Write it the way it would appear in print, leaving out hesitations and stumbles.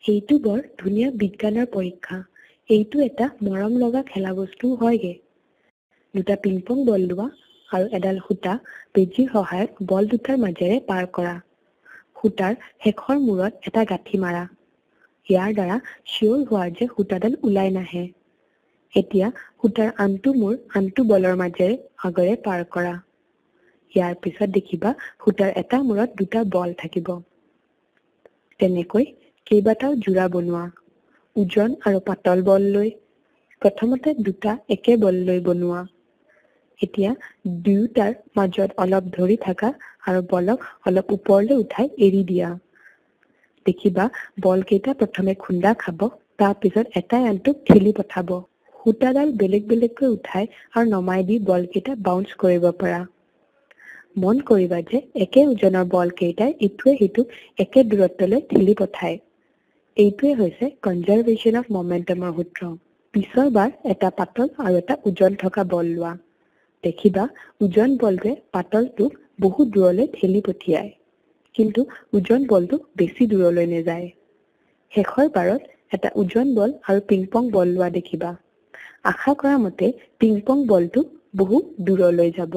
এইটো বৰ ধুনীয়া বিজ্ঞানৰ পৰীক্ষা। এইটো এটা মৰম লগা খেলা বস্তু হয়গে। দুটা পিংপং বল লোৱা আৰু এডাল সূতা বেজীৰ সহায়ত বল দুটাৰ মাজেৰে পাৰ কৰা। সূতাৰ শেষৰ মূৰত এটা গাঁঠি মাৰা। ইয়াৰ দ্বাৰা চিয়ৰ হোৱাৰ যে সূতাডাল ওলাই নাহে। এতিয়া সূতাৰ আনটো মূৰ আনটো বলৰ মাজেৰে আগৰে পাৰ কৰা। ইয়াৰ পিছত দেখিবা সূতাৰ এটা মূৰত দুটা বল থাকিব। তেনেকৈ কেইবাটাও জোৰা বনোৱা। ওজন আৰু পাতল বল লৈ প্ৰথমতে দুটা একে বল লৈ বনোৱা। এতিয়া দুয়োটাৰ মাজত অলপ ধৰি থাকা আৰু বলক অলপ ওপৰলৈ উঠাই এৰি দিয়া। দেখিবা বল কেইটা প্ৰথমে খুন্দা খাব, তাৰ পিছত এটাই আনটোক ঠেলি পঠাব। সূতাডাল বেলেগ বেলেগকৈ উঠাই আৰু নমাই দি বল কেইটা বাউন্স কৰিব পাৰা। মন কৰিবা যে একে ওজনৰ বল কেইটাই ইটোৱে সিটোক একে দূৰত্বলৈ ঠেলি পঠায়। এইটোৱে হৈছে কনজাৰভেশ্যন অফ মমেণ্টামৰ সূত্ৰ। পিছৰ বাৰ এটা পাতল আৰু এটা ওজন থকা বল লোৱা। দেখিবা ওজন বলটোৱে পাতলটোক বহুত দূৰলৈ ঠেলি পঠিয়ায়, কিন্তু ওজন বলটো বেছি দূৰলৈ নাযায়। শেষৰ বাৰত এটা ওজন বল আৰু পিংপং বল লোৱা দেখিবা। আশা কৰা মতে পিংপং বলটো বহুত দূৰলৈ যাব।